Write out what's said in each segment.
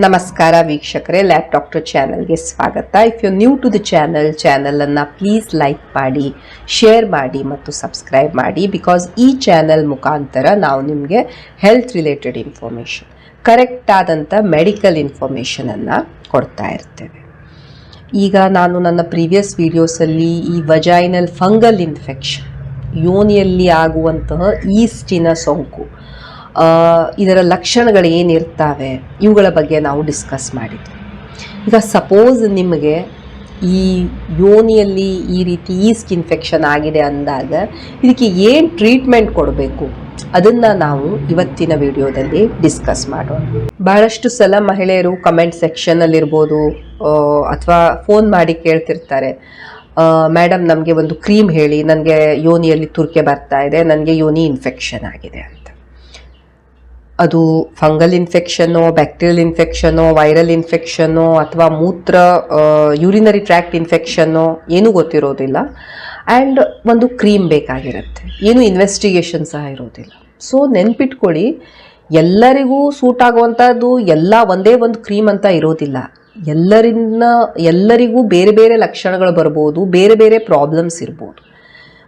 ನಮಸ್ಕಾರ ವೀಕ್ಷಕರೇ, lab doctor ಚಾನಲ್ಗೆ ಸ್ವಾಗತ. If you new to the ಚಾನಲನ್ನು ಪ್ಲೀಸ್ ಲೈಕ್ ಮಾಡಿ, ಶೇರ್ ಮಾಡಿ ಮತ್ತು ಸಬ್ಸ್ಕ್ರೈಬ್ ಮಾಡಿ. ಬಿಕಾಸ್ ಈ ಚಾನಲ್ ಮುಖಾಂತರ ನಾವು ನಿಮಗೆ ಹೆಲ್ತ್ ರಿಲೇಟೆಡ್ ಇನ್ಫಾರ್ಮೇಷನ್, ಕರೆಕ್ಟ್ ಆದಂಥ ಮೆಡಿಕಲ್ ಇನ್ಫಾರ್ಮೇಷನನ್ನು ಕೊಡ್ತಾ ಇರ್ತೇವೆ. ಈಗ ನಾನು ನನ್ನ ಪ್ರೀವಿಯಸ್ ವಿಡಿಯೋಸಲ್ಲಿ ಈ ವಜೈನಲ್ ಫಂಗಲ್ ಇನ್ಫೆಕ್ಷನ್, ಯೋನಿಯಲ್ಲಿ ಆಗುವಂತಹ ಈಸ್ಟಿನ ಸೋಂಕು, ಇದರ ಲಕ್ಷಣಗಳು ಏನಿರ್ತವೆ ಇವುಗಳ ಬಗ್ಗೆ ನಾವು ಡಿಸ್ಕಸ್ ಮಾಡಿದ್ವಿ. ಈಗ ಸಪೋಸ್ ನಿಮಗೆ ಈ ಯೋನಿಯಲ್ಲಿ ಈ ರೀತಿ ಈಸ್ಟ್ ಇನ್ಫೆಕ್ಷನ್ ಆಗಿದೆ ಅಂದಾಗ ಇದಕ್ಕೆ ಏನು ಟ್ರೀಟ್ಮೆಂಟ್ ಕೊಡಬೇಕು ಅದನ್ನು ನಾವು ಇವತ್ತಿನ ವಿಡಿಯೋದಲ್ಲಿ ಡಿಸ್ಕಸ್ ಮಾಡೋಣ. ಬಹಳಷ್ಟು ಸಲ ಮಹಿಳೆಯರು ಕಮೆಂಟ್ ಸೆಕ್ಷನಲ್ಲಿರ್ಬೋದು ಅಥವಾ ಫೋನ್ ಮಾಡಿ ಕೇಳ್ತಿರ್ತಾರೆ, ಮೇಡಮ್ ನಮಗೆ ಒಂದು ಕ್ರೀಮ್ ಹೇಳಿ, ನನಗೆ ಯೋನಿಯಲ್ಲಿ ತುರ್ಕೆ ಬರ್ತಾ ಇದೆ, ನನಗೆ ಯೋನಿ ಇನ್ಫೆಕ್ಷನ್ ಆಗಿದೆ ಅಂತ. ಅದು fungal infection, bacterial infection, viral infection ಅಥವಾ ಯೂರಿನರಿ ಟ್ರ್ಯಾಕ್ಟ್ ಇನ್ಫೆಕ್ಷನ್ನು ಏನೂ ಗೊತ್ತಿರೋದಿಲ್ಲ. ಆ್ಯಂಡ್ ಒಂದು ಕ್ರೀಮ್ ಬೇಕಾಗಿರುತ್ತೆ, ಏನು ಇನ್ವೆಸ್ಟಿಗೇಷನ್ ಸಹ ಇರೋದಿಲ್ಲ. ಸೊ ನೆನ್ಪಿಟ್ಕೊಳ್ಳಿ, ಎಲ್ಲರಿಗೂ ಸೂಟ್ ಆಗುವಂಥದ್ದು ಒಂದೇ ಒಂದು ಕ್ರೀಮ್ ಅಂತ ಇರೋದಿಲ್ಲ. ಎಲ್ಲರಿಗೂ ಬೇರೆ ಬೇರೆ ಲಕ್ಷಣಗಳು ಬರ್ಬೋದು, ಬೇರೆ ಬೇರೆ ಪ್ರಾಬ್ಲಮ್ಸ್ ಇರ್ಬೋದು.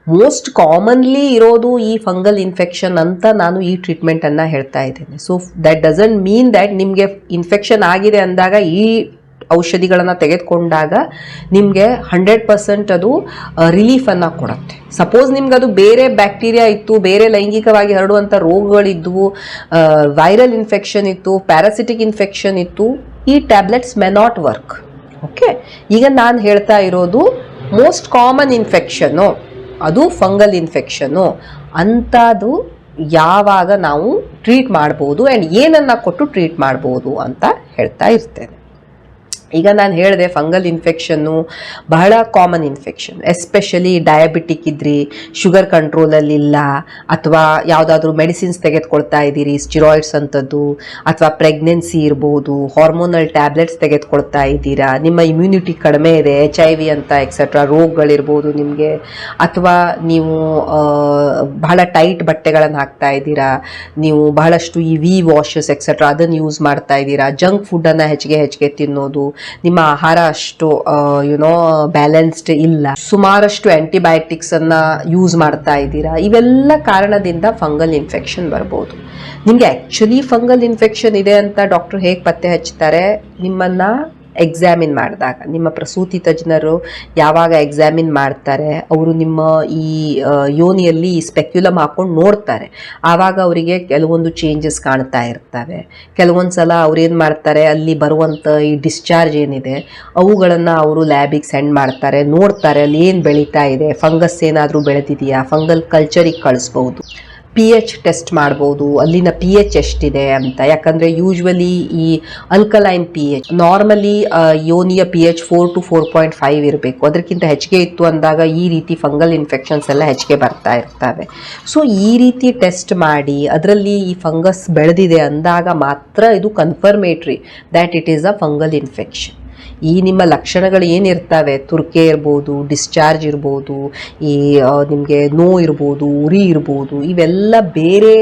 ಮೋಸ್ಟ್ ಕಾಮನ್ಲಿ ಇರೋದು ಈ ಫಂಗಲ್ ಇನ್ಫೆಕ್ಷನ್ ಅಂತ ನಾನು ಈ ಟ್ರೀಟ್ಮೆಂಟನ್ನು ಹೇಳ್ತಾ ಇದ್ದೇನೆ. So that doesn't mean that ನಿಮಗೆ ಇನ್ಫೆಕ್ಷನ್ ಆಗಿದೆ ಅಂದಾಗ ಈ ಔಷಧಿಗಳನ್ನು ತೆಗೆದುಕೊಂಡಾಗ ನಿಮಗೆ 100% ಅದು ರಿಲೀಫನ್ನು ಕೊಡುತ್ತೆ. ಸಪೋಸ್ ನಿಮ್ಗೆ ಅದು ಬೇರೆ ಬ್ಯಾಕ್ಟೀರಿಯಾ ಇತ್ತು, ಬೇರೆ ಲೈಂಗಿಕವಾಗಿ ಹರಡುವಂಥ ರೋಗಗಳಿದ್ವು, ವೈರಲ್ ಇನ್ಫೆಕ್ಷನ್ ಇತ್ತು, ಪ್ಯಾರಾಸಿಟಿಕ್ ಇನ್ಫೆಕ್ಷನ್ ಇತ್ತು, ಈ tablets may not work. Okay, ಈಗ ನಾನು ಹೇಳ್ತಾ ಇರೋದು ಮೋಸ್ಟ್ ಕಾಮನ್ ಇನ್ಫೆಕ್ಷನ್ನು, ಅದು ಫಂಗಲ್ ಇನ್ಫೆಕ್ಷನ್ನು. ಅಂಥದ್ದು ಯಾವಾಗ ನಾವು ಟ್ರೀಟ್ ಮಾಡ್ಬೋದು ಆ್ಯಂಡ್ ಏನನ್ನು ಕೊಟ್ಟು ಟ್ರೀಟ್ ಮಾಡ್ಬೋದು ಅಂತ ಹೇಳ್ತಾ ಇರ್ತೇನೆ. ಈಗ ನಾನು ಹೇಳಿದೆ ಫಂಗಲ್ ಇನ್ಫೆಕ್ಷನ್ನು ಬಹಳ ಕಾಮನ್ ಇನ್ಫೆಕ್ಷನ್. ಎಸ್ಪೆಷಲಿ ಡಯಾಬಿಟಿಕ್ ಇದ್ರಿ, ಶುಗರ್ ಕಂಟ್ರೋಲಲ್ಲಿಲ್ಲ, ಅಥವಾ ಯಾವುದಾದ್ರೂ ಮೆಡಿಸಿನ್ಸ್ ತೆಗೆದುಕೊಳ್ತಾ ಇದ್ದೀರಿ, ಸ್ಟಿರಾಯ್ಡ್ಸ್ ಅಂಥದ್ದು, ಅಥವಾ ಪ್ರೆಗ್ನೆನ್ಸಿ ಇರ್ಬೋದು, ಹಾರ್ಮೋನಲ್ ಟ್ಯಾಬ್ಲೆಟ್ಸ್ ತೆಗೆದುಕೊಳ್ತಾ ಇದ್ದೀರಾ, ನಿಮ್ಮ ಇಮ್ಯುನಿಟಿ ಕಡಿಮೆ ಇದೆ, HIV ಅಂತ ಎಕ್ಸೆಟ್ರಾ ರೋಗಗಳಿರ್ಬೋದು ನಿಮಗೆ, ಅಥವಾ ನೀವು ಬಹಳ ಟೈಟ್ ಬಟ್ಟೆಗಳನ್ನು ಹಾಕ್ತಾ ಇದ್ದೀರಾ, ನೀವು ಬಹಳಷ್ಟು ಈ ವಾಷಸ್ ಎಕ್ಸೆಟ್ರಾ ಅದನ್ನು ಯೂಸ್ ಮಾಡ್ತಾ ಇದ್ದೀರಾ, ಜಂಕ್ ಫುಡ್ಡನ್ನು ಹೆಚ್ಚಿಗೆ ತಿನ್ನೋದು, ನಿಮ್ಮ ಆಹಾರ ಅಷ್ಟು ಬ್ಯಾಲೆನ್ಸ್ಡ್ ಇಲ್ಲ, ಸುಮಾರಷ್ಟು ಆಂಟಿಬಯೋಟಿಕ್ಸ್ ಅನ್ನ ಯೂಸ್ ಮಾಡ್ತಾ ಇದ್ದೀರಾ, ಇವೆಲ್ಲ ಕಾರಣದಿಂದ ಫಂಗಲ್ ಇನ್ಫೆಕ್ಷನ್ ಬರ್ಬೋದು. ನಿಮಗೆ ಆಕ್ಚುಲಿ ಫಂಗಲ್ ಇನ್ಫೆಕ್ಷನ್ ಇದೆ ಅಂತ ಡಾಕ್ಟರ್ ಹೇಗೆ ಪತ್ತೆ ಹಚ್ತಾರೆ? ನಿಮ್ಮನ್ನ ಎಕ್ಸಾಮಿನ್ ಮಾಡಿದಾಗ, ನಿಮ್ಮ ಪ್ರಸೂತಿ ತಜ್ಞರು ಯಾವಾಗ ಎಕ್ಸಾಮಿನ್ ಮಾಡ್ತಾರೆ, ಅವರು ನಿಮ್ಮ ಈ ಯೋನಿಯಲ್ಲಿ ಸ್ಪೆಕ್ಯುಲಮ್ ಹಾಕೊಂಡು ನೋಡ್ತಾರೆ. ಆವಾಗ ಅವರಿಗೆ ಕೆಲವೊಂದು ಚೇಂಜಸ್ ಕಾಣ್ತಾ ಇರ್ತವೆ. ಕೆಲವೊಂದು ಸಲ ಅವ್ರೇನು ಮಾಡ್ತಾರೆ, ಅಲ್ಲಿ ಬರುವಂಥ ಈ ಡಿಸ್ಚಾರ್ಜ್ ಏನಿದೆ ಅವುಗಳನ್ನು ಅವರು ಲ್ಯಾಬಿಗೆ ಸೆಂಡ್ ಮಾಡ್ತಾರೆ, ನೋಡ್ತಾರೆ ಅಲ್ಲಿ ಏನು ಬೆಳೀತಾ ಇದೆ, ಫಂಗಸ್ ಏನಾದರೂ ಬೆಳೆದಿದೆಯಾ, ಫಂಗಲ್ ಕಲ್ಚರಿಗೆ ಕಳಿಸ್ಬೋದು. pH ಟೆಸ್ಟ್ ಮಾಡ್ಬೋದು, ಅಲ್ಲಿನ pH ಎಷ್ಟಿದೆ ಅಂತ. ಯಾಕಂದರೆ ಯೂಶ್ವಲಿ ಈ ಅಲ್ಕಲೈನ್ pH, ನಾರ್ಮಲಿ ಯೋನಿಯ pH 4 to 4.5 ಇರಬೇಕು. ಅದಕ್ಕಿಂತ ಹೆಚ್ಚಿಗೆ ಇತ್ತು ಅಂದಾಗ ಈ ರೀತಿ ಫಂಗಲ್ ಇನ್ಫೆಕ್ಷನ್ಸ್ ಎಲ್ಲ ಹೆಚ್ಚಿಗೆ ಬರ್ತಾ ಇರ್ತವೆ. ಸೊ ಈ ರೀತಿ ಟೆಸ್ಟ್ ಮಾಡಿ ಅದರಲ್ಲಿ ಈ ಫಂಗಸ್ ಬೆಳೆದಿದೆ ಅಂದಾಗ ಮಾತ್ರ ಇದು confirmatory that it is a fungal infection. ಈ ನಿಮ್ಮ ಲಕ್ಷಣಗಳು ಏನಿರ್ತವೆ, ತುರ್ಕೆ ಇರ್ಬೋದು, ಡಿಸ್ಚಾರ್ಜ್ ಇರ್ಬೋದು, ಈ ನಿಮಗೆ ನೋವು ಇರ್ಬೋದು, ಉರಿ ಇರ್ಬೋದು, ಇವೆಲ್ಲ ಬೇರೆ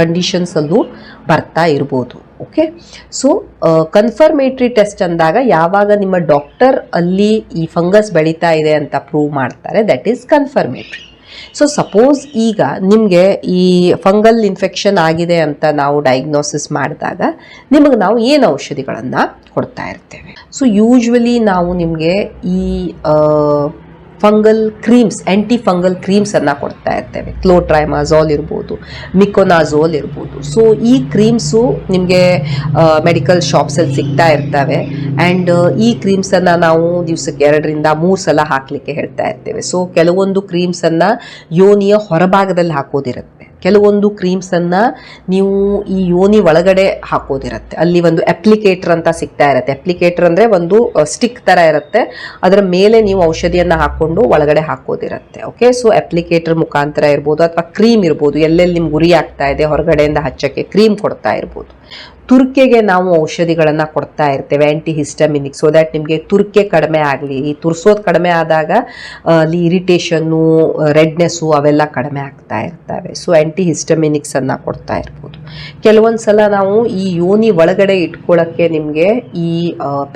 ಕಂಡೀಷನ್ಸಲ್ಲೂ ಬರ್ತಾ ಇರ್ಬೋದು. ಓಕೆ, ಸೊ ಕನ್ಫರ್ಮೇಟ್ರಿ ಟೆಸ್ಟ್ ಅಂದಾಗ ಯಾವಾಗ ನಿಮ್ಮ ಡಾಕ್ಟರ್ ಅಲ್ಲಿ ಈ ಫಂಗಸ್ ಬೆಳೀತಾ ಇದೆ ಅಂತ ಪ್ರೂವ್ ಮಾಡ್ತಾರೆ, that is confirmatory. So suppose ಈಗ ನಿಮಗೆ ಈ ಫಂಗಲ್ ಇನ್ಫೆಕ್ಷನ್ ಆಗಿದೆ ಅಂತ ನಾವು ಡಯಾಗ್ನೋಸಿಸ್ ಮಾಡಿದಾಗ ನಿಮಗೆ ನಾವು ಏನು ಔಷಧಿಗಳನ್ನು ಕೊಡ್ತಾ ಇರ್ತೇವೆ? ಸೊ ಯೂಶ್ವಲಿ ನಾವು ನಿಮಗೆ ಈ ಫಂಗಲ್ ಕ್ರೀಮ್ಸ್, ಆ್ಯಂಟಿ ಫಂಗಲ್ ಕ್ರೀಮ್ಸನ್ನು ಕೊಡ್ತಾ ಇರ್ತೇವೆ. ಕ್ಲೋಟ್ರೈಮಾಝೋಲ್ ಇರ್ಬೋದು, ಮಿಕೋನಾಝೋಲ್ ಇರ್ಬೋದು. ಸೊ ಈ ಕ್ರೀಮ್ಸು ನಿಮಗೆ ಮೆಡಿಕಲ್ ಶಾಪ್ಸಲ್ಲಿ ಸಿಗ್ತಾ ಇರ್ತವೆ. ಆ್ಯಂಡ್ ಈ ಕ್ರೀಮ್ಸನ್ನು ನಾವು ದಿವಸಕ್ಕೆ 2 ರಿಂದ 3 ಸಲ ಹಾಕಲಿಕ್ಕೆ ಹೇಳ್ತಾ ಇರ್ತೇವೆ. ಸೊ ಕೆಲವೊಂದು ಕ್ರೀಮ್ಸನ್ನು ಯೋನಿಯ ಹೊರಭಾಗದಲ್ಲಿ ಹಾಕೋದಿರುತ್ತೆ, ಕೆಲವೊಂದು ಕ್ರೀಮ್ಸನ್ನು ನೀವು ಈ ಯೋನಿ ಒಳಗಡೆ ಹಾಕೋದಿರುತ್ತೆ. ಅಲ್ಲಿ ಒಂದು ಅಪ್ಲಿಕೇಟರ್ ಅಂತ ಸಿಗ್ತಾ ಇರುತ್ತೆ. ಅಪ್ಲಿಕೇಟರ್ ಅಂದರೆ ಒಂದು ಸ್ಟಿಕ್ ಥರ ಇರುತ್ತೆ, ಅದರ ಮೇಲೆ ನೀವು ಔಷಧಿಯನ್ನು ಹಾಕ್ಕೊಂಡು ಒಳಗಡೆ ಹಾಕೋದಿರುತ್ತೆ. ಓಕೆ, ಸೊ ಅಪ್ಲಿಕೇಟರ್ ಮುಖಾಂತರ ಇರ್ಬೋದು, ಅಥವಾ ಕ್ರೀಮ್ ಇರ್ಬೋದು, ಎಲ್ಲೆಲ್ಲಿ ನಿಮ್ಗೆ ಉರಿ ಆಗ್ತಾ ಇದೆ ಹೊರಗಡೆಯಿಂದ ಹಚ್ಚಕ್ಕೆ ಕ್ರೀಮ್ ಕೊಡ್ತಾ ಇರ್ಬೋದು. ತುರ್ಕೆಗೆ ನಾವು ಔಷಧಿಗಳನ್ನು ಕೊಡ್ತಾ ಇರ್ತೇವೆ, ಆ್ಯಂಟಿಹಿಸ್ಟಮಿನಿಕ್, ಸೊ ದ್ಯಾಟ್ ನಿಮಗೆ ತುರ್ಕೆ ಕಡಿಮೆ ಆಗಲಿ. ಈ ತುರ್ಸೋದು ಕಡಿಮೆ ಆದಾಗ ಅಲ್ಲಿ ಇರಿಟೇಷನ್ನು, ರೆಡ್ನೆಸ್ಸು ಅವೆಲ್ಲ ಕಡಿಮೆ ಆಗ್ತಾ ಇರ್ತವೆ. ಸೊ ಆ್ಯಂಟಿಹಿಸ್ಟಮಿನಿಕ್ಸನ್ನು ಕೊಡ್ತಾ ಇರ್ಬೋದು. ಕೆಲವೊಂದು ಸಲ ನಾವು ಈ ಯೋನಿ ಒಳಗಡೆ ಇಟ್ಕೊಳ್ಳೋಕ್ಕೆ ನಿಮಗೆ ಈ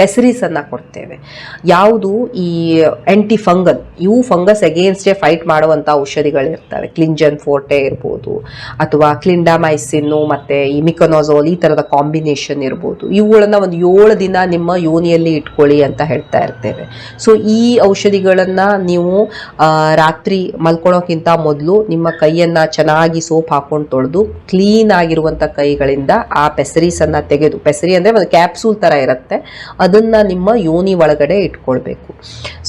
ಪೆಸರೀಸನ್ನು ಕೊಡ್ತೇವೆ. ಯಾವುದು ಈ ಆ್ಯಂಟಿಫಂಗಲ್, ಇವು ಫಂಗಸ್ ಅಗೇನ್ಸ್ಟೇ ಫೈಟ್ ಮಾಡುವಂಥ ಔಷಧಿಗಳಿರ್ತವೆ. ಕ್ಲಿಂಜನ್ ಫೋರ್ಟೆ ಇರ್ಬೋದು, ಅಥವಾ ಕ್ಲಿಂಡಾಮೈಸಿನ್ನು ಮತ್ತು ಈ ಮಿಕೊನೋಝೋಲ್, ಈ ಥರದ ಕಾಂಬಿನೇಷನ್ ಇರ್ಬೋದು. ಇವುಗಳನ್ನು ಒಂದು 7 ದಿನ ನಿಮ್ಮ ಯೋನಿಯಲ್ಲಿ ಇಟ್ಕೊಳ್ಳಿ ಅಂತ ಹೇಳ್ತಾ ಇರ್ತೇವೆ. ಸೊ ಈ ಔಷಧಿಗಳನ್ನು ನೀವು ರಾತ್ರಿ ಮಲ್ಕೊಳ್ಳೋಕ್ಕಿಂತ ಮೊದಲು ನಿಮ್ಮ ಕೈಯನ್ನು ಚೆನ್ನಾಗಿ ಸೋಪ್ ಹಾಕೊಂಡು ತೊಳೆದು ಕ್ಲೀನ್ ಆಗಿರುವಂಥ ಕೈಗಳಿಂದ ಆ ಪೆಸರೀಸನ್ನು ತೆಗೆದು, ಪೆಸರಿ ಅಂದರೆ ಒಂದು ಕ್ಯಾಪ್ಸೂಲ್ ಥರ ಇರುತ್ತೆ, ಅದನ್ನು ನಿಮ್ಮ ಯೋನಿ ಒಳಗಡೆ ಇಟ್ಕೊಳ್ಬೇಕು.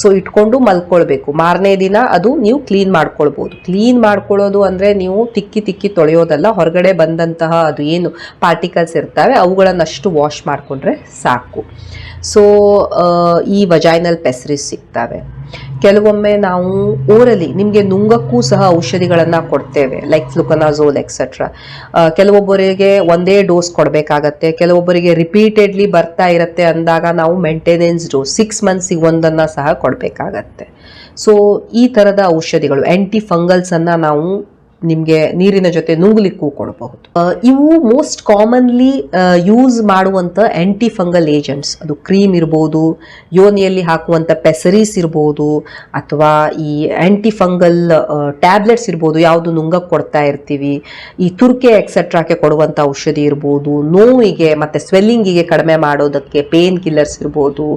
ಸೊ ಇಟ್ಕೊಂಡು ಮಲ್ಕೊಳ್ಬೇಕು. ಮಾರನೇ ದಿನ ಅದು ನೀವು ಕ್ಲೀನ್ ಮಾಡ್ಕೊಳ್ಬೋದು. ಕ್ಲೀನ್ ಮಾಡ್ಕೊಳ್ಳೋದು ಅಂದರೆ ನೀವು ತಿಕ್ಕಿ ತೊಳೆಯೋದಲ್ಲ, ಹೊರಗಡೆ ಬಂದಂತಹ ಅದು ಏನು ಪಾರ್ಟಿಕಲ್ಸ್ ಇರ್ತವೆ ಅವುಗಳನ್ನಷ್ಟು ವಾಶ್ ಮಾಡಿಕೊಂಡ್ರೆ ಸಾಕು. ಸೊ ಈ ವಜೈನಲ್ ಪೆಸರೀಸ್ ಸಿಗ್ತವೆ. ಕೆಲವೊಮ್ಮೆ ನಾವು ಓರಲಿ ನಿಮಗೆ ನುಂಗಕ್ಕೂ ಸಹ ಔಷಧಿಗಳನ್ನು ಕೊಡ್ತೇವೆ, ಲೈಕ್ ಫ್ಲುಕನಾಝೋಲ್ ಎಕ್ಸೆಟ್ರಾ. ಕೆಲವೊಬ್ಬರಿಗೆ ಒಂದೇ ಡೋಸ್ ಕೊಡಬೇಕಾಗತ್ತೆ, ಕೆಲವೊಬ್ಬರಿಗೆ ರಿಪೀಟೆಡ್ಲಿ ಬರ್ತಾ ಇರುತ್ತೆ ಅಂದಾಗ ನಾವು ಮೇಂಟೆನೆನ್ಸ್ ಡೋಸ್ 6 ಮಂತ್ಸಿಗೆ ಒಂದನ್ನು ಸಹ ಕೊಡಬೇಕಾಗತ್ತೆ. ಸೊ ಈ ಥರದ ಔಷಧಿಗಳು ಆ್ಯಂಟಿಫಂಗಲ್ಸನ್ನು ನಾವು ನಿಮಗೆ ನೀರಿನ ಜೊತೆ ನುಂಗ್ಲಿಕ್ಕೂ ಕೊಡಬಹುದು. ಇವು ಮೋಸ್ಟ್ ಕಾಮನ್ಲಿ ಯೂಸ್ ಮಾಡುವಂಥ ಆ್ಯಂಟಿಫಂಗಲ್ ಏಜೆಂಟ್ಸ್. ಅದು ಕ್ರೀಮ್ ಇರ್ಬೋದು, ಯೋನಿಯಲ್ಲಿ ಹಾಕುವಂಥ ಪೆಸರೀಸ್ ಇರ್ಬೋದು, ಅಥವಾ ಈ ಆ್ಯಂಟಿಫಂಗಲ್ ಟ್ಯಾಬ್ಲೆಟ್ಸ್ ಇರ್ಬೋದು, ಯಾವುದು ನುಂಗಕ್ಕೆ ಕೊಡ್ತಾ ಇರ್ತೀವಿ. ಈ ತುರ್ಕೆ ಎಕ್ಸೆಟ್ರಾಕ್ಕೆ ಕೊಡುವಂಥ ಔಷಧಿ ಇರ್ಬೋದು, ನೋವಿಗೆ ಮತ್ತು ಸ್ವೆಲ್ಲಿಂಗಿಗೆ ಕಡಿಮೆ ಮಾಡೋದಕ್ಕೆ ಪೇನ್ ಕಿಲ್ಲರ್ಸ್ ಇರ್ಬೋದು.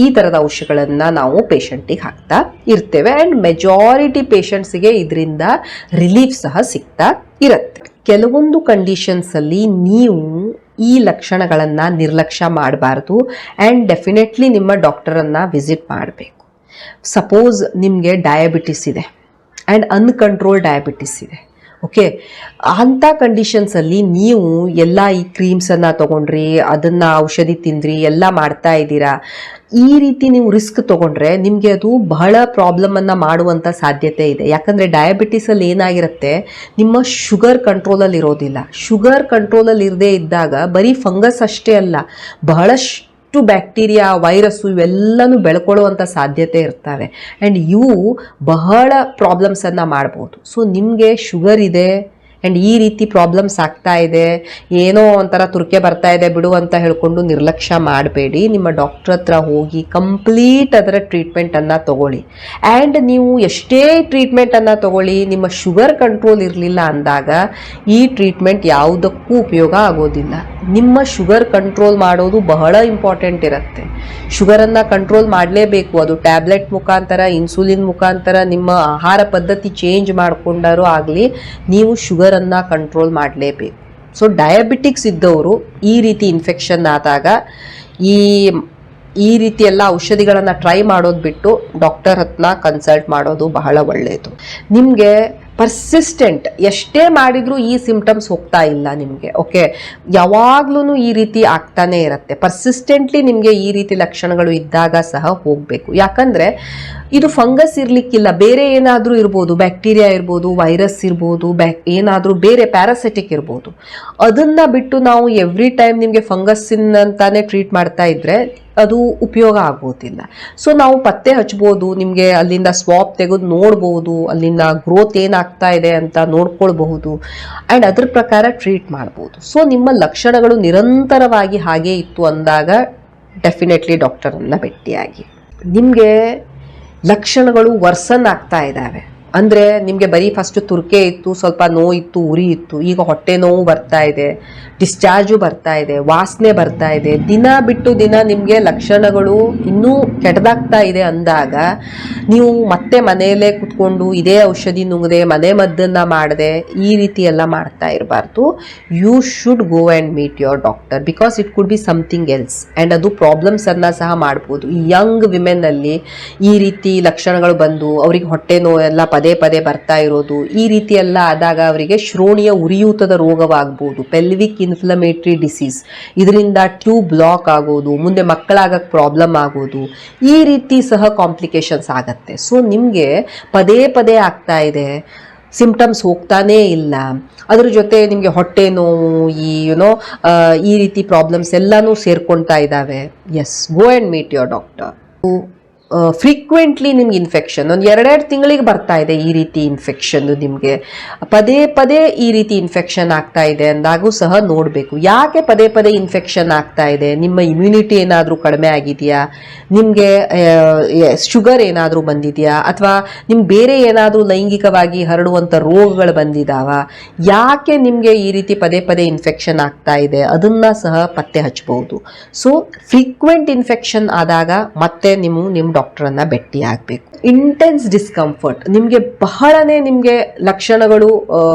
ಈ ಥರದ ಔಷಧಿಗಳನ್ನು ನಾವು ಪೇಷಂಟಿಗೆ ಹಾಕ್ತಾ ಇರ್ತೇವೆ. ಆ್ಯಂಡ್ ಮೆಜಾರಿಟಿ ಪೇಷಂಟ್ಸಿಗೆ ಇದರಿಂದ ರಿಲೀಫ್ ಸಹ ಸಿಗ್ತಾ ಇರುತ್ತೆ. ಕೆಲವೊಂದು ಕಂಡೀಷನ್ಸಲ್ಲಿ ನೀವು ಈ ಲಕ್ಷಣಗಳನ್ನು ನಿರ್ಲಕ್ಷ್ಯ ಮಾಡಬಾರ್ದು ಆ್ಯಂಡ್ ಡೆಫಿನೆಟ್ಲಿ ನಿಮ್ಮ ಡಾಕ್ಟರನ್ನು ವಿಸಿಟ್ ಮಾಡಬೇಕು. ಸಪೋಸ್ ನಿಮಗೆ ಡಯಾಬಿಟಿಸ್ ಇದೆ ಆ್ಯಂಡ್ ಅನ್ಕಂಟ್ರೋಲ್ ಡಯಾಬಿಟಿಸ್ ಇದೆ, ಓಕೆ, ಅಂಥ ಕಂಡೀಷನ್ಸಲ್ಲಿ ನೀವು ಎಲ್ಲ ಈ ಕ್ರೀಮ್ಸನ್ನು ತೊಗೊಂಡ್ರಿ, ಅದನ್ನು ಔಷಧಿ ತಿಂದ್ರಿ, ಎಲ್ಲ ಮಾಡ್ತಾ ಇದ್ದೀರಾ, ಈ ರೀತಿ ನೀವು ರಿಸ್ಕ್ ತೊಗೊಂಡ್ರೆ ನಿಮಗೆ ಅದು ಬಹಳ ಪ್ರಾಬ್ಲಮನ್ನು ಮಾಡುವಂಥ ಸಾಧ್ಯತೆ ಇದೆ. ಯಾಕಂದರೆ ಡಯಾಬಿಟಿಸಲ್ಲಿ ಏನಾಗಿರುತ್ತೆ, ನಿಮ್ಮ ಶುಗರ್ ಕಂಟ್ರೋಲಲ್ಲಿ ಇರೋದಿಲ್ಲ. ಶುಗರ್ ಕಂಟ್ರೋಲಲ್ಲಿ ಇರದೇ ಇದ್ದಾಗ ಬರೀ ಫಂಗಸ್ ಅಷ್ಟೇ ಅಲ್ಲ, ಬಹಳಷ್ಟು ಬ್ಯಾಕ್ಟೀರಿಯಾ, ವೈರಸ್ಸು ಇವೆಲ್ಲನೂ ಬೆಳ್ಕೊಳ್ಳುವಂಥ ಸಾಧ್ಯತೆ ಇರ್ತವೆ. ಆ್ಯಂಡ್ ಇವು ಬಹಳ ಪ್ರಾಬ್ಲಮ್ಸನ್ನು ಮಾಡ್ಬೋದು. ಸೊ ನಿಮಗೆ ಶುಗರ್ ಇದೆ ಆ್ಯಂಡ್ ಈ ರೀತಿ ಪ್ರಾಬ್ಲಮ್ಸ್ ಆಗ್ತಾ ಇದೆ, ಏನೋ ಒಂಥರ ತುರ್ಕೆ ಬರ್ತಾ ಇದೆ ಬಿಡು ಅಂತ ಹೇಳ್ಕೊಂಡು ನಿರ್ಲಕ್ಷ್ಯ ಮಾಡಬೇಡಿ. ನಿಮ್ಮ ಡಾಕ್ಟ್ರ್ ಹತ್ರ ಹೋಗಿ ಕಂಪ್ಲೀಟ್ ಅದರ ಟ್ರೀಟ್ಮೆಂಟನ್ನು ತಗೊಳ್ಳಿ. ಆ್ಯಂಡ್ ನೀವು ಎಷ್ಟೇ ಟ್ರೀಟ್ಮೆಂಟನ್ನು ತಗೊಳ್ಳಿ, ನಿಮ್ಮ ಶುಗರ್ ಕಂಟ್ರೋಲ್ ಇರಲಿಲ್ಲ ಅಂದಾಗ ಈ ಟ್ರೀಟ್ಮೆಂಟ್ ಯಾವುದಕ್ಕೂ ಉಪಯೋಗ ಆಗೋದಿಲ್ಲ. ನಿಮ್ಮ ಶುಗರ್ ಕಂಟ್ರೋಲ್ ಮಾಡೋದು ಬಹಳ ಇಂಪಾರ್ಟೆಂಟ್ ಇರುತ್ತೆ. ಶುಗರನ್ನು ಕಂಟ್ರೋಲ್ ಮಾಡಲೇಬೇಕು. ಅದು ಟ್ಯಾಬ್ಲೆಟ್ ಮುಖಾಂತರ, ಇನ್ಸುಲಿನ್ ಮುಖಾಂತರ, ನಿಮ್ಮ ಆಹಾರ ಪದ್ಧತಿ ಚೇಂಜ್ ಮಾಡಿಕೊಂಡರೂ ಆಗಲಿ ನೀವು ಶುಗರನ್ನು ಕಂಟ್ರೋಲ್ ಮಾಡಲೇಬೇಕು. ಸೊ ಡಯಾಬಿಟಿಕ್ಸ್ ಇದ್ದವರು ಈ ರೀತಿ ಇನ್ಫೆಕ್ಷನ್ ಆದಾಗ ಈ ರೀತಿ ಎಲ್ಲ ಔಷಧಿಗಳನ್ನು ಟ್ರೈ ಮಾಡೋದು ಬಿಟ್ಟು ಡಾಕ್ಟರ್ ಹತ್ರ ಕನ್ಸಲ್ಟ್ ಮಾಡೋದು ಬಹಳ ಒಳ್ಳೆಯದು. ನಿಮಗೆ ಪರ್ಸಿಸ್ಟೆಂಟ್ ಎಷ್ಟೇ ಮಾಡಿದರೂ ಈ ಸಿಂಪ್ಟಮ್ಸ್ ಹೋಗ್ತಾ ಇಲ್ಲ ನಿಮಗೆ, ಓಕೆ, ಯಾವಾಗ್ಲೂ ಈ ರೀತಿ ಆಗ್ತಾನೆ ಇರುತ್ತೆ. ಪರ್ಸಿಸ್ಟೆಂಟ್ಲಿ ನಿಮಗೆ ಈ ರೀತಿ ಲಕ್ಷಣಗಳು ಇದ್ದಾಗ ಸಹ ಹೋಗಬೇಕು. ಯಾಕಂದರೆ ಇದು ಫಂಗಸ್ ಇರಲಿಕ್ಕಿಲ್ಲ, ಬೇರೆ ಏನಾದರೂ ಇರ್ಬೋದು, ಬ್ಯಾಕ್ಟೀರಿಯಾ ಇರ್ಬೋದು, ವೈರಸ್ ಇರ್ಬೋದು, ಏನಾದರೂ ಬೇರೆ ಪ್ಯಾರಾಸೈಟಿಕ್ ಇರ್ಬೋದು. ಅದನ್ನು ಬಿಟ್ಟು ನಾವು ಎವ್ರಿ ಟೈಮ್ ನಿಮಗೆ ಫಂಗಸ್ಸಿನಂತಾನೆ ಟ್ರೀಟ್ ಮಾಡ್ತಾ ಇದ್ದರೆ ಅದು ಉಪಯೋಗ ಆಗೋದಿಲ್ಲ. ಸೊ ನಾವು ಪತ್ತೆ ಹಚ್ಬೋದು, ನಿಮಗೆ ಅಲ್ಲಿಂದ ಸ್ವಾಪ್ ತೆಗೆದು ನೋಡ್ಬೋದು, ಅಲ್ಲಿಂದ ಗ್ರೋತ್ ಏನಾಗ್ತಾ ಇದೆ ಅಂತ ನೋಡ್ಕೊಳ್ಬಹುದು ಆ್ಯಂಡ್ ಅದ್ರ ಪ್ರಕಾರ ಟ್ರೀಟ್ ಮಾಡ್ಬೋದು. ಸೊ ನಿಮ್ಮ ಲಕ್ಷಣಗಳು ನಿರಂತರವಾಗಿ ಹಾಗೇ ಇತ್ತು ಅಂದಾಗ ಡೆಫಿನೆಟ್ಲಿ ಡಾಕ್ಟರನ್ನು ಭೇಟಿಯಾಗಿ. ನಿಮಗೆ ಲಕ್ಷಣಗಳು ವರ್ಸನ್ ಆಗ್ತಾ ಇದ್ದಾವೆ ಅಂದರೆ ನಿಮಗೆ ಬರೀ ಫಸ್ಟು ತುರ್ಕೆ ಇತ್ತು, ಸ್ವಲ್ಪ ನೋವು ಇತ್ತು, ಉರಿ ಇತ್ತು, ಈಗ ಹೊಟ್ಟೆ ನೋವು ಬರ್ತಾ ಇದೆ, ಡಿಸ್ಚಾರ್ಜು ಬರ್ತಾ ಇದೆ, ವಾಸನೆ ಬರ್ತಾ ಇದೆ, ದಿನ ಬಿಟ್ಟು ದಿನ ನಿಮಗೆ ಲಕ್ಷಣಗಳು ಇನ್ನೂ ಕೆಟ್ಟದಾಗ್ತಾ ಇದೆ ಅಂದಾಗ ನೀವು ಮತ್ತೆ ಮನೆಯಲ್ಲೇ ಕುತ್ಕೊಂಡು ಇದೇ ಔಷಧಿ ನುಂಗದೆ, ಮನೆ ಮದ್ದನ್ನು ಮಾಡದೆ, ಈ ರೀತಿ ಎಲ್ಲ ಮಾಡ್ತಾ ಇರಬಾರ್ದು. You should go and meet your doctor because it could be something else and ಅದು ಪ್ರಾಬ್ಲಮ್ಸನ್ನು ಸಹ ಮಾಡ್ಬೋದು. ಈ ಯಂಗ್ ವಿಮೆನ್ನಲ್ಲಿ ಈ ರೀತಿ ಲಕ್ಷಣಗಳು ಬಂದು ಅವರಿಗೆ ಹೊಟ್ಟೆ ನೋವು ಎಲ್ಲ ಪದೇ ಪದೇ ಬರ್ತಾ ಇರೋದು, ಈ ರೀತಿ ಎಲ್ಲ ಆದಾಗ ಅವರಿಗೆ ಶ್ರೋಣಿಯ ಉರಿಯೂತದ ರೋಗವಾಗ್ಬೋದು, ಪೆಲ್ವಿಕ್ ಇನ್ಫ್ಲಮೇಟರಿ ಡಿಸೀಸ್, ಇದರಿಂದ ಟ್ಯೂಬ್ ಬ್ಲಾಕ್ ಆಗೋದು, ಮುಂದೆ ಮಕ್ಕಳಾಗಕ್ಕೆ ಪ್ರಾಬ್ಲಮ್ ಆಗೋದು, ಈ ರೀತಿ ಸಹ ಕಾಂಪ್ಲಿಕೇಶನ್ಸ್ ಆಗತ್ತೆ. ಸೊ ನಿಮಗೆ ಪದೇ ಪದೇ ಆಗ್ತಾ ಇದೆ, ಸಿಂಪ್ಟಮ್ಸ್ ಹೋಗ್ತಾನೇ ಇಲ್ಲ, ಅದ್ರ ಜೊತೆ ನಿಮಗೆ ಹೊಟ್ಟೆ ನೋವು, ಈ ರೀತಿ ಪ್ರಾಬ್ಲಮ್ಸ್ ಎಲ್ಲನೂ ಸೇರ್ಕೊಳ್ತಾ ಇದ್ದಾವೆ, yes, go and meet your doctor. Frequently ನಿಮ್ಗೆ ಇನ್ಫೆಕ್ಷನ್ ಒಂದು 2 ತಿಂಗಳಿಗೆ ಬರ್ತಾ ಇದೆ, ಈ ರೀತಿ ಇನ್ಫೆಕ್ಷನ್ ನಿಮಗೆ ಪದೇ ಪದೇ ಈ ರೀತಿ ಇನ್ಫೆಕ್ಷನ್ ಆಗ್ತಾ ಇದೆ ಅಂದಾಗೂ ಸಹ ನೋಡಬೇಕು. ಯಾಕೆ ಪದೇ ಪದೇ ಇನ್ಫೆಕ್ಷನ್ ಆಗ್ತಾ ಇದೆ? ನಿಮ್ಮ ಇಮ್ಯುನಿಟಿ ಏನಾದರೂ ಕಡಿಮೆ ಆಗಿದೆಯಾ, ನಿಮಗೆ ಶುಗರ್ ಏನಾದರೂ ಬಂದಿದೆಯಾ, ಅಥವಾ ನಿಮ್ಗೆ ಬೇರೆ ಏನಾದರೂ ಲೈಂಗಿಕವಾಗಿ ಹರಡುವಂಥ ರೋಗಗಳು ಬಂದಿದ್ದಾವ? ಯಾಕೆ ನಿಮಗೆ ಈ ರೀತಿ ಪದೇ ಪದೇ ಇನ್ಫೆಕ್ಷನ್ ಆಗ್ತಾ ಇದೆ ಅದನ್ನು ಸಹ ಪತ್ತೆ ಹಚ್ಚಬಹುದು. ಸೊ ಫ್ರೀಕ್ವೆಂಟ್ ಇನ್ಫೆಕ್ಷನ್ ಆದಾಗ ಮತ್ತೆ ನಿಮ್ಮ ಡಾಕ್ಟರನ್ನು ಭೇಟಿ ಆಗಬೇಕು. ಇಂಟೆನ್ಸ್ ಡಿಸ್ಕಂಫರ್ಟ್, ನಿಮಗೆ ಬಹಳನೇ ನಿಮಗೆ ಲಕ್ಷಣಗಳು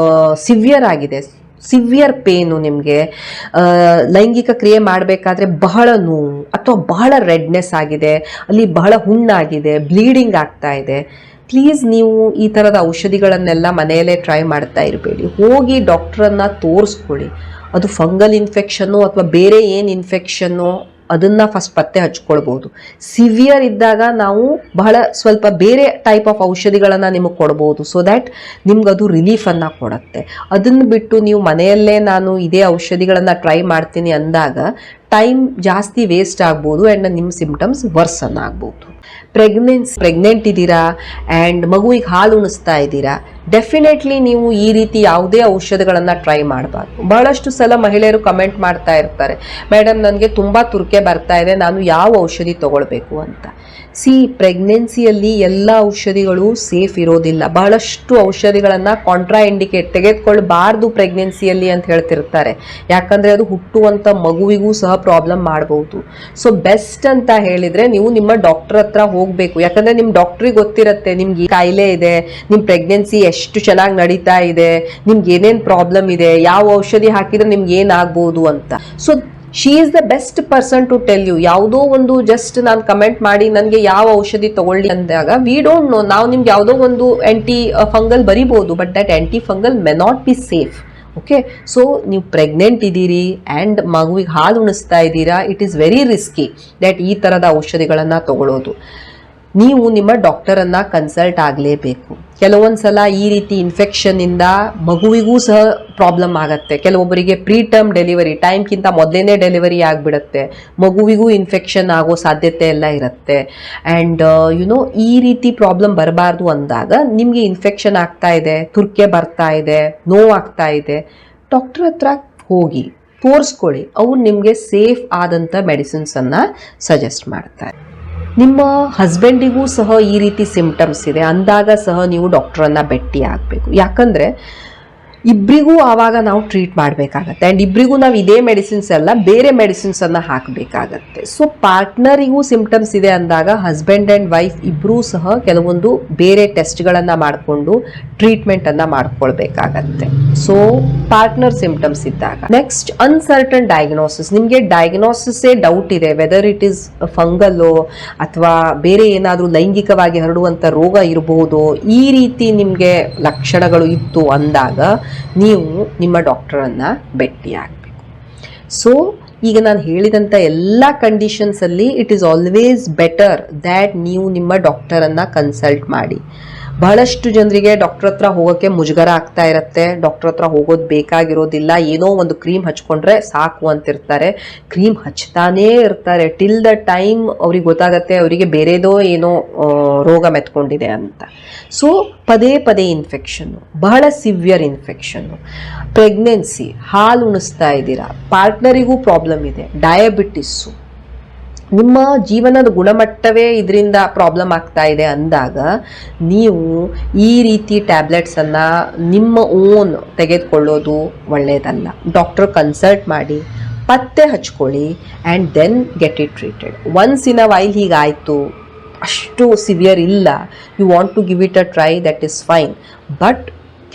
ಸಿವಿಯರ್ ಆಗಿದೆ, ಸಿವಿಯರ್ ಪೇನು, ನಿಮಗೆ ಲೈಂಗಿಕ ಕ್ರಿಯೆ ಮಾಡಬೇಕಾದ್ರೆ ಬಹಳ ನೋವು ಅಥವಾ ಬಹಳ ರೆಡ್ನೆಸ್ ಆಗಿದೆ, ಅಲ್ಲಿ ಬಹಳ ಹುಣ್ಣಾಗಿದೆ, ಬ್ಲೀಡಿಂಗ್ ಆಗ್ತಾ ಇದೆ, ಪ್ಲೀಸ್ ನೀವು ಈ ಥರದ ಔಷಧಿಗಳನ್ನೆಲ್ಲ ಮನೆಯಲ್ಲೇ ಟ್ರೈ ಮಾಡ್ತಾ ಇರಬೇಡಿ. ಹೋಗಿ ಡಾಕ್ಟ್ರನ್ನು ತೋರಿಸ್ಕೊಳ್ಳಿ. ಅದು ಫಂಗಲ್ ಇನ್ಫೆಕ್ಷನ್ನು ಅಥವಾ ಬೇರೆ ಏನು ಇನ್ಫೆಕ್ಷನ್ನು ಅದನ್ನು ಫಸ್ಟ್ ಪತ್ತೆ ಹಚ್ಕೊಳ್ಬೋದು. ಸಿವಿಯರ್ ಇದ್ದಾಗ ನಾವು ಸ್ವಲ್ಪ ಬೇರೆ ಟೈಪ್ ಆಫ್ ಔಷಧಿಗಳನ್ನು ನಿಮಗೆ ಕೊಡ್ಬೋದು, ಸೊ ದ್ಯಾಟ್ ನಿಮ್ಗದು ರಿಲೀಫನ್ನು ಕೊಡುತ್ತೆ. ಅದನ್ನು ಬಿಟ್ಟು ನೀವು ಮನೆಯಲ್ಲೇ ನಾನು ಇದೇ ಔಷಧಿಗಳನ್ನು ಟ್ರೈ ಮಾಡ್ತೀನಿ ಅಂದಾಗ ಟೈಮ್ ಜಾಸ್ತಿ ವೇಸ್ಟ್ ಆಗ್ಬೋದು ಆ್ಯಂಡ್ ನಿಮ್ಮ ಸಿಂಪ್ಟಮ್ಸ್ ವರ್ಸನ್ ಆಗ್ಬೋದು. ಪ್ರೆಗ್ನೆಂಟ್ ಇದ್ದೀರಾ ಆ್ಯಂಡ್ ಮಗುವಿಗೆ ಹಾಲು ಉಣಿಸ್ತಾ ಇದ್ದೀರಾ, ಡೆಫಿನೆಟ್ಲಿ ನೀವು ಈ ರೀತಿ ಯಾವುದೇ ಔಷಧಗಳನ್ನು ಟ್ರೈ ಮಾಡಬಾರ್ದು. ಬಹಳಷ್ಟು ಸಲ ಮಹಿಳೆಯರು ಕಮೆಂಟ್ ಮಾಡ್ತಾ ಇರ್ತಾರೆ, ಮೇಡಮ್ ನನಗೆ ತುಂಬ ತುರಿಕೆ ಬರ್ತಾ ಇದೆ, ನಾನು ಯಾವ ಔಷಧಿ ತಗೊಳ್ಬೇಕು ಅಂತ. ಪ್ರೆಗ್ನೆನ್ಸಿಯಲ್ಲಿ ಎಲ್ಲ ಔಷಧಿಗಳು ಸೇಫ್ ಇರೋದಿಲ್ಲ. ಬಹಳಷ್ಟು ಔಷಧಿಗಳನ್ನು ಕಾಂಟ್ರಾ ಇಂಡಿಕೇಟ್, ತೆಗೆದುಕೊಳ್ಬಾರ್ದು ಪ್ರೆಗ್ನೆನ್ಸಿಯಲ್ಲಿ ಅಂತ ಹೇಳ್ತಿರ್ತಾರೆ. ಯಾಕಂದರೆ ಅದು ಹುಟ್ಟುವಂಥ ಮಗುವಿಗೂ ಸಹ ಪ್ರಾಬ್ಲಮ್ ಮಾಡಬಹುದು. ಸೊ ಬೆಸ್ಟ್ ಅಂತ ಹೇಳಿದರೆ ನೀವು ನಿಮ್ಮ ಡಾಕ್ಟರ್ ಹತ್ರ ಹೋಗಬೇಕು. ಯಾಕಂದರೆ ನಿಮ್ಮ ಡಾಕ್ಟ್ರಿಗೆ ಗೊತ್ತಿರುತ್ತೆ ನಿಮ್ಗೆ ಕಾಯಿಲೆ ಇದೆ, ನಿಮ್ಮ ಪ್ರೆಗ್ನೆನ್ಸಿ ಎಷ್ಟು ಚೆನ್ನಾಗಿ ನಡೀತಾ ಇದೆ, ನಿಮ್ಗೆ ಏನೇನು ಪ್ರಾಬ್ಲಮ್ ಇದೆ, ಯಾವ ಔಷಧಿ ಹಾಕಿದರೆ ನಿಮ್ಗೆ ಏನಾಗ್ಬೋದು ಅಂತ. So she is the best person to tell you. ಯಾವುದೋ ಒಂದು ಜಸ್ಟ್ ನಾನು ಕಮೆಂಟ್ ಮಾಡಿ ನನಗೆ ಯಾವ ಔಷಧಿ ತಗೊಳ್ಳಿ ಅಂದಾಗ ವಿ ಡೋಂಟ್ ನೋ, ನಾವು ನಿಮ್ಗೆ ಯಾವುದೋ ಒಂದು ಆ್ಯಂಟಿ ಫಂಗಲ್ ಬರಿಬೋದು, but that anti fungal may not be safe. Okay, so ನೀವು ಪ್ರೆಗ್ನೆಂಟ್ ಇದ್ದೀರಿ ಆ್ಯಂಡ್ ಮಗುವಿಗೆ ಹಾಲು ಉಣಿಸ್ತಾ ಇದ್ದೀರಾ, it is very risky that ಈ ಥರದ ಔಷಧಿಗಳನ್ನು ತಗೊಳ್ಳೋದು. ನೀವು ನಿಮ್ಮ ಡಾಕ್ಟರನ್ನು ಕನ್ಸಲ್ಟ್ ಆಗಲೇಬೇಕು. ಕೆಲವೊಂದು ಸಲ ಈ ರೀತಿ ಇನ್ಫೆಕ್ಷನ್ನಿಂದ ಮಗುವಿಗೂ ಸಹ ಪ್ರಾಬ್ಲಮ್ ಆಗುತ್ತೆ. ಕೆಲವೊಬ್ಬರಿಗೆ ಪ್ರೀ ಟರ್ಮ್ ಡೆಲಿವರಿ, ಟೈಮ್ಗಿಂತ ಮೊದಲೇ ಡೆಲಿವರಿ ಆಗಿಬಿಡುತ್ತೆ, ಮಗುವಿಗೂ ಇನ್ಫೆಕ್ಷನ್ ಆಗೋ ಸಾಧ್ಯತೆ ಎಲ್ಲ ಇರುತ್ತೆ. ಆ್ಯಂಡ್ ಈ ರೀತಿ ಪ್ರಾಬ್ಲಮ್ ಬರಬಾರ್ದು ಅಂದಾಗ ನಿಮಗೆ ಇನ್ಫೆಕ್ಷನ್ ಆಗ್ತಾ ಇದೆ, ತುರ್ಕೆ ಬರ್ತಾ ಇದೆ, ನೋವಾಗ್ತಾ ಇದೆ, ಡಾಕ್ಟರ್ ಹತ್ರ ಹೋಗಿ ತೋರಿಸ್ಕೊಳ್ಳಿ. ಅವ್ರು ನಿಮಗೆ ಸೇಫ್ ಆದಂಥ ಮೆಡಿಸಿನ್ಸನ್ನು ಸಜೆಸ್ಟ್ ಮಾಡ್ತಾರೆ. ನಿಮ್ಮ ಹಸ್ಬೆಂಡಿಗೂ ಸಹ ಈ ರೀತಿ ಸಿಂಪ್ಟಮ್ಸ್ ಇದೆ ಅಂದಾಗ ಸಹ ನೀವು ಡಾಕ್ಟ್ರನ್ನು ಭೇಟಿ ಆಗಬೇಕು. ಯಾಕಂದರೆ ಇಬ್ಬರಿಗೂ ಆವಾಗ ನಾವು ಟ್ರೀಟ್ ಮಾಡಬೇಕಾಗತ್ತೆ ಆ್ಯಂಡ್ ಇಬ್ಬರಿಗೂ ನಾವು ಇದೇ ಮೆಡಿಸಿನ್ಸ್ ಅಲ್ಲ ಬೇರೆ ಮೆಡಿಸಿನ್ಸನ್ನು ಹಾಕಬೇಕಾಗತ್ತೆ. ಸೊ ಪಾರ್ಟ್ನರಿಗೂ ಸಿಂಪ್ಟಮ್ಸ್ ಇದೆ ಅಂದಾಗ ಹಸ್ಬೆಂಡ್ ಆ್ಯಂಡ್ ವೈಫ್ ಇಬ್ಬರೂ ಸಹ ಕೆಲವೊಂದು ಬೇರೆ ಟೆಸ್ಟ್ಗಳನ್ನು ಮಾಡಿಕೊಂಡು ಟ್ರೀಟ್ಮೆಂಟನ್ನು ಮಾಡ್ಕೊಳ್ಬೇಕಾಗತ್ತೆ. ಸೊ ಪಾರ್ಟ್ನರ್ ಸಿಂಪ್ಟಮ್ಸ್ ಇದ್ದಾಗ ನೆಕ್ಸ್ಟ್ ಅನ್ಸರ್ಟನ್ ಡಯಾಗ್ನೋಸಿಸ್. ನಿಮಗೆ ಡಯಾಗ್ನೋಸಿಸೇ ಡೌಟ್ ಇದೆ, ವೆದರ್ ಇಟ್ ಈಸ್ ಫಂಗಲ್ಲೋ ಅಥವಾ ಬೇರೆ ಏನಾದರೂ ಲೈಂಗಿಕವಾಗಿ ಹರಡುವಂಥ ರೋಗ ಇರಬಹುದು, ಈ ರೀತಿ ನಿಮಗೆ ಲಕ್ಷಣಗಳು ಇತ್ತು ಅಂದಾಗ ನೀವು ನಿಮ್ಮ ಡಾಕ್ಟರನ್ನು ಭೇಟಿ ಆಗಬೇಕು. ಸೊ ಈಗ ನಾನು ಹೇಳಿದಂಥ ಎಲ್ಲ ಕಂಡೀಷನ್ಸಲ್ಲಿ it is always better that ನೀವು ನಿಮ್ಮ ಡಾಕ್ಟರನ್ನು ಕನ್ಸಲ್ಟ್ ಮಾಡಿ. ಬಹಳಷ್ಟು ಜನರಿಗೆ ಡಾಕ್ಟರ್ ಹತ್ರ ಹೋಗೋಕ್ಕೆ ಮುಜುಗರ ಆಗ್ತಾ ಇರುತ್ತೆ, ಡಾಕ್ಟರ್ ಹತ್ರ ಹೋಗೋದು ಬೇಕಾಗಿರೋದಿಲ್ಲ, ಏನೋ ಒಂದು ಕ್ರೀಮ್ ಹಚ್ಕೊಂಡ್ರೆ ಸಾಕು ಅಂತಿರ್ತಾರೆ, ಕ್ರೀಮ್ ಹಚ್ತಾನೇ ಇರ್ತಾರೆ ಟಿಲ್ ದ ಟೈಮ್ ಅವ್ರಿಗೆ ಗೊತ್ತಾಗತ್ತೆ ಅವರಿಗೆ ಬೇರೆದೋ ಏನೋ ರೋಗ ಮೆತ್ಕೊಂಡಿದೆ ಅಂತ. ಸೊ ಪದೇ ಪದೇ ಇನ್ಫೆಕ್ಷನ್ನು, ಬಹಳ ಸಿವಿಯರ್ ಇನ್ಫೆಕ್ಷನ್ನು, ಪ್ರೆಗ್ನೆನ್ಸಿ, ಹಾಲು ಉಣಿಸ್ತಾ ಇದ್ದೀರಾ, ಪಾರ್ಟ್ನರಿಗೂ ಪ್ರಾಬ್ಲಮ್ ಇದೆ, ಡಯಾಬಿಟಿಸ್ಸು, ನಿಮ್ಮ ಜೀವನದ ಗುಣಮಟ್ಟವೇ ಇದರಿಂದ ಪ್ರಾಬ್ಲಮ್ ಆಗ್ತಾ ಇದೆ ಅಂದಾಗ ನೀವು ಈ ರೀತಿ ಟ್ಯಾಬ್ಲೆಟ್ಸನ್ನು ನಿಮ್ಮ ಓನ್ ತೆಗೆದುಕೊಳ್ಳೋದು ಒಳ್ಳೆಯದಲ್ಲ. ಡಾಕ್ಟರ್ ಕನ್ಸಲ್ಟ್ ಮಾಡಿ ಪತ್ತೆ ಹಚ್ಕೊಳ್ಳಿ and then get it treated. Once in a while ಹೀಗಾಯಿತು, ಅಷ್ಟು ಸಿವಿಯರ್ ಇಲ್ಲ, you want to give it a try, that is fine. But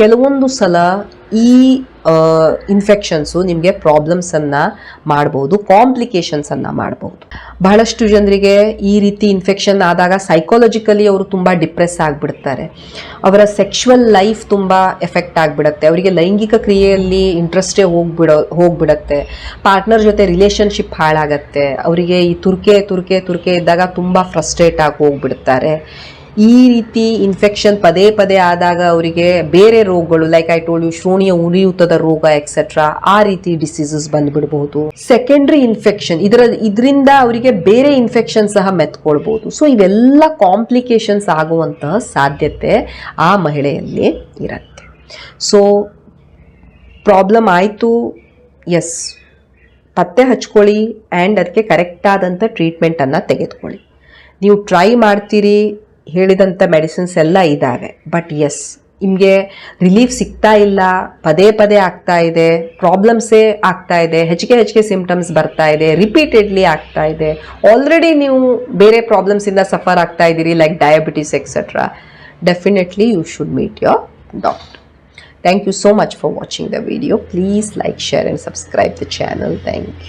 ಕೆಲವೊಂದು ಸಲ ಈ ಇನ್ಫೆಕ್ಷನ್ಸು ನಿಮಗೆ ಪ್ರಾಬ್ಲಮ್ಸನ್ನು ಮಾಡ್ಬೋದು, ಕಾಂಪ್ಲಿಕೇಶನ್ಸನ್ನು ಮಾಡ್ಬೋದು. ಬಹಳಷ್ಟು ಜನರಿಗೆ ಈ ರೀತಿ ಇನ್ಫೆಕ್ಷನ್ ಆದಾಗ ಸೈಕಾಲಜಿಕಲಿ ಅವರು ತುಂಬ ಡಿಪ್ರೆಸ್ ಆಗಿಬಿಡ್ತಾರೆ, ಅವರ ಸೆಕ್ಷುವಲ್ ಲೈಫ್ ತುಂಬ ಎಫೆಕ್ಟ್ ಆಗಿಬಿಡುತ್ತೆ, ಅವರಿಗೆ ಲೈಂಗಿಕ ಕ್ರಿಯೆಯಲ್ಲಿ ಇಂಟ್ರೆಸ್ಟೇ ಹೋಗ್ಬಿಡುತ್ತೆ, ಪಾರ್ಟ್ನರ್ ಜೊತೆ ರಿಲೇಷನ್ಶಿಪ್ ಹಾಳಾಗತ್ತೆ, ಅವರಿಗೆ ಈ ತುರ್ಕೆ ಇದ್ದಾಗ ತುಂಬ ಫ್ರಸ್ಟ್ರೇಟ್ ಆಗಿ ಹೋಗ್ಬಿಡ್ತಾರೆ. ಈ ರೀತಿ ಇನ್ಫೆಕ್ಷನ್ ಪದೇ ಪದೇ ಆದಾಗ ಅವರಿಗೆ ಬೇರೆ ರೋಗಗಳು ಲೈಕ್ ಐ ಟೋಲ್ಡ್ ಯು ಶ್ರೋಣಿಯ ಉರಿಯೂತದ ರೋಗ ಎಕ್ಸೆಟ್ರಾ ಆ ರೀತಿ ಡಿಸೀಸಸ್ ಬಂದ್ಬಿಡ್ಬಹುದು. ಸೆಕೆಂಡ್ರಿ ಇನ್ಫೆಕ್ಷನ್ ಇದರಿಂದ ಅವರಿಗೆ ಬೇರೆ ಇನ್ಫೆಕ್ಷನ್ ಸಹ ಮೆತ್ಕೊಳ್ಬಹುದು. ಸೊ ಇವೆಲ್ಲ ಕಾಂಪ್ಲಿಕೇಶನ್ಸ್ ಆಗುವಂತಹ ಸಾಧ್ಯತೆ ಆ ಮಹಿಳೆಯಲ್ಲಿ ಇರುತ್ತೆ. ಸೊ ಪ್ರಾಬ್ಲಮ್ ಆಯಿತು, ಎಸ್, ಪತ್ತೆ ಹಚ್ಕೊಳ್ಳಿ ಆ್ಯಂಡ್ ಅದಕ್ಕೆ ಕರೆಕ್ಟಾದಂಥ ಟ್ರೀಟ್ಮೆಂಟನ್ನು ತೆಗೆದುಕೊಳ್ಳಿ. ನೀವು ಟ್ರೈ ಮಾಡ್ತೀರಿ, ಹೇಳಿದಂಥ ಮೆಡಿಸಿನ್ಸ್ ಎಲ್ಲ ಇದ್ದಾವೆ, ಬಟ್ ಎಸ್ ನಿಮಗೆ ರಿಲೀಫ್ ಸಿಗ್ತಾ ಇಲ್ಲ, ಪದೇ ಪದೇ ಆಗ್ತಾ ಇದೆ, ಪ್ರಾಬ್ಲಮ್ಸೇ ಆಗ್ತಾ ಇದೆ, ಹೆಚ್ಚಿಗೆ ಸಿಂಪ್ಟಮ್ಸ್ ಬರ್ತಾ ಇದೆ, ರಿಪೀಟೆಡ್ಲಿ ಆಗ್ತಾ ಇದೆ, ಆಲ್ರೆಡಿ ನೀವು ಬೇರೆ ಪ್ರಾಬ್ಲಮ್ಸಿಂದ ಸಫರ್ ಆಗ್ತಾ ಇದ್ದೀರಿ like diabetes etcetera, definitely you should meet your doctor. Thank you so much for watching the video. Please like, share and subscribe the channel. Thank you.